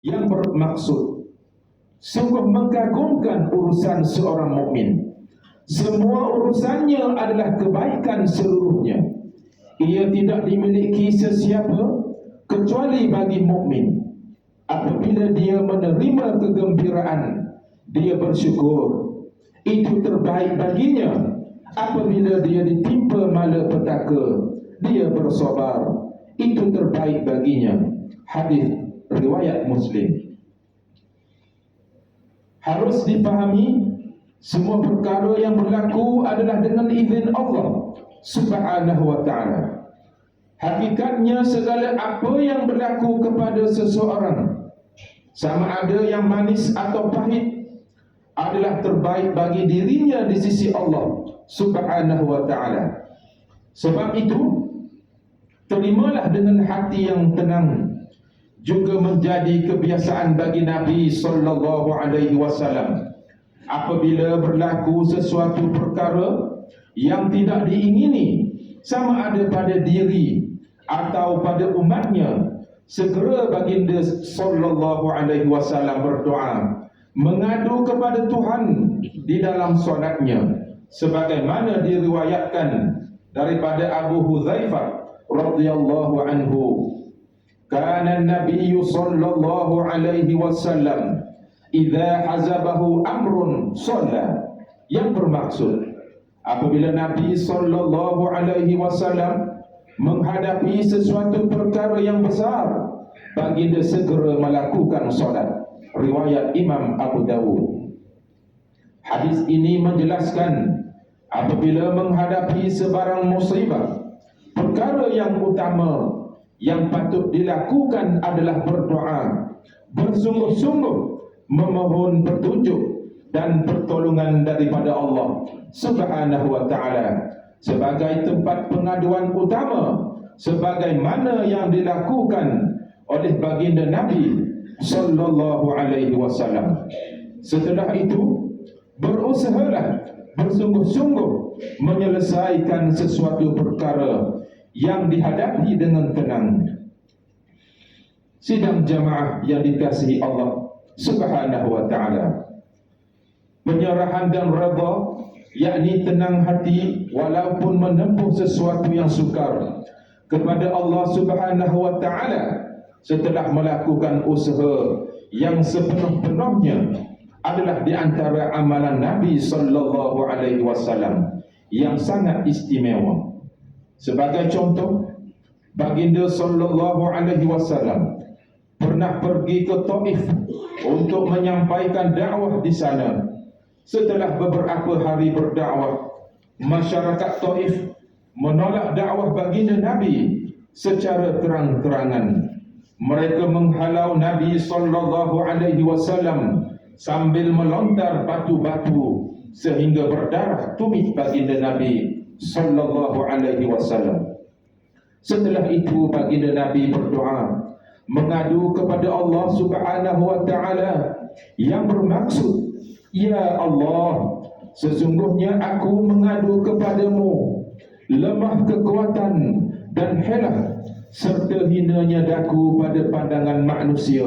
yang bermaksud sungguh mengagungkan urusan seorang mukmin. Semua urusannya adalah kebaikan seluruhnya. Ia tidak dimiliki sesiapa kecuali bagi mukmin. Apabila dia menerima kegembiraan, dia bersyukur, itu terbaik baginya. Apabila dia ditimpa malapetaka, dia bersabar, itu terbaik baginya. Hadis riwayat Muslim. Harus dipahami, semua perkara yang berlaku adalah dengan izin Allah Subhanahu wa ta'ala. Hakikatnya segala apa yang berlaku kepada seseorang, sama ada yang manis atau pahit, adalah terbaik bagi dirinya di sisi Allah Subhanahu wa ta'ala. Sebab itu, terimalah dengan hati yang tenang. Juga menjadi kebiasaan bagi Nabi sallallahu alaihi wasallam, apabila berlaku sesuatu perkara yang tidak diingini, sama ada pada diri atau pada umatnya, segera baginda sallallahu alaihi wasallam berdoa, mengadu kepada Tuhan di dalam solatnya, sebagaimana diriwayatkan daripada Abu Hudzaifah radhiyallahu anhu, kana an-nabiy sallallahu alaihi wasallam idza hazabahu amrun shalla, yang bermaksud apabila Nabi sallallahu alaihi wasallam menghadapi sesuatu perkara yang besar, baginda segera melakukan solat. Riwayat Imam Abu Dawud. Hadis ini menjelaskan apabila menghadapi sebarang musibah, perkara yang utama yang patut dilakukan adalah berdoa, bersungguh-sungguh memohon petunjuk dan pertolongan daripada Allah Subhanahu wa ta'ala sebagai tempat pengaduan utama, sebagaimana yang dilakukan oleh baginda Nabi sallallahu alaihi wasallam. Setelah itu, berusahalah bersungguh-sungguh menyelesaikan sesuatu perkara yang dihadapi dengan tenang. Sidang jamaah yang dikasihi Allah Subhanahu wa ta'ala, penyerahan dan redha, yakni tenang hati walaupun menempuh sesuatu yang sukar kepada Allah Subhanahu wa ta'ala setelah melakukan usaha yang sepenuh-penuhnya, adalah di antara amalan Nabi sallallahu alaihi wasallam yang sangat istimewa. Sebagai contoh, baginda sallallahu alaihi wasallam pernah pergi ke Taif untuk menyampaikan dakwah di sana. Setelah beberapa hari berdakwah, masyarakat Taif menolak dakwah baginda Nabi secara terang-terangan. Mereka menghalau Nabi sallallahu alaihi wasallam sambil melontar batu-batu sehingga berdarah tumit baginda Nabi sallallahu alaihi wasallam. Setelah itu baginda Nabi berdoa, mengadu kepada Allah Subhanahu wa ta'ala yang bermaksud, ya Allah, sesungguhnya aku mengadu kepadamu lemah kekuatan dan helah serta hinanya daku pada pandangan manusia.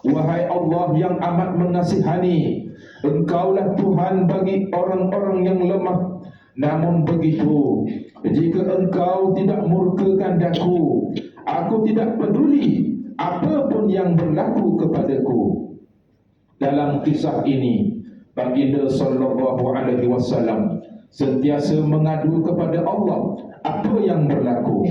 Wahai Allah yang amat mengasihani, Engkaulah Tuhan bagi orang-orang yang lemah. Namun begitu, jika Engkau tidak murkakan daku, aku tidak peduli apapun yang berlaku kepadaku. Dalam kisah ini, baginda sallallahu alaihi wasallam sentiasa mengadu kepada Allah apa yang berlaku.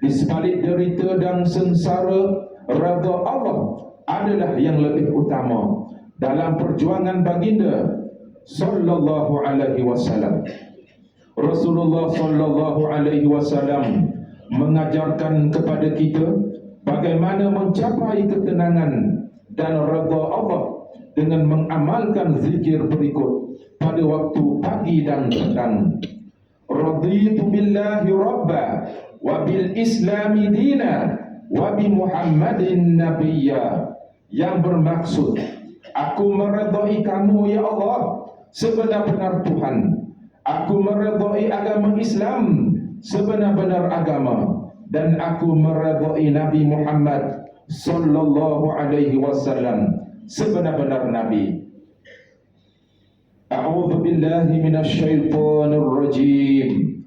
Di sebalik derita dan sengsara, redha Allah adalah yang lebih utama dalam perjuangan baginda sallallahu alaihi wasallam. Rasulullah sallallahu alaihi wasallam mengajarkan kepada kita bagaimana mencapai ketenangan dan redha Allah dengan mengamalkan zikir berikut pada waktu pagi dan petang. Raditu billahi rabba wa bil islami dina wa bi Muhammadin nabiyya, yang bermaksud, aku meredai kamu ya Allah sebenar-benar Tuhan, aku meredai agama Islam sebenar-benar agama, dan aku meredai Nabi Muhammad sallallahu alaihi wasallam sebenar-benar Nabi. A'udzu billahi minasyaitonir rajim.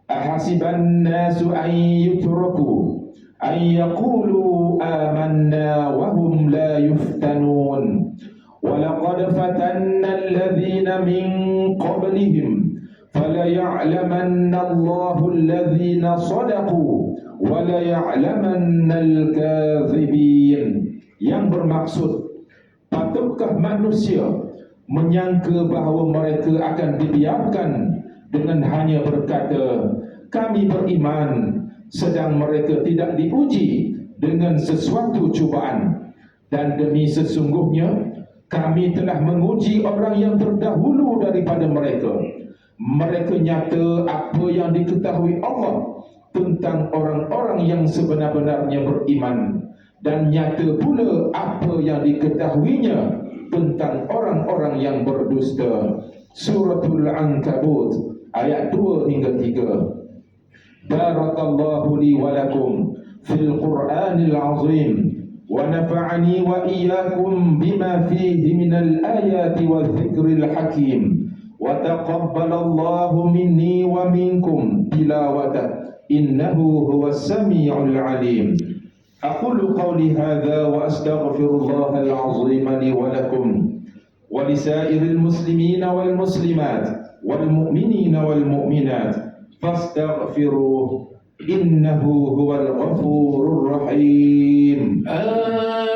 Ahasiban nasu an yutraku an yaqulu amanna wa hum la yuftanun. Walaqad fatanna alladhina min qablihim falaya'lamanna Allahu alladhina sadaqu walaya'lamanna al-kadhibin. Yang bermaksud, patutkah manusia menyangka bahawa mereka akan dibiarkan dengan hanya berkata kami beriman, sedang mereka tidak diuji dengan sesuatu cubaan. Dan demi sesungguhnya kami telah menguji orang yang terdahulu daripada mereka. Mereka nyata apa yang diketahui Allah tentang orang-orang yang sebenar-benarnya beriman, dan nyata pula apa yang diketahuinya tentang orang-orang yang berdusta. Suratul Ankabut ayat 2 hingga 3. Barakallahu li wa lakum fil Qur'anil azim wa nafa'ani wa iyyakum bima fihi minal ayati wal dzikril hakim wa taqabbalallahu minni wa minkum tilawata innahu huwas samiul alim. Aqulu qawli hadza wa astaghfirullahal azim li wa lakum wa lisairil muslimina wal muslimat والمؤمنين والمؤمنات فاستغفروه إنه هو الغفور الرحيم.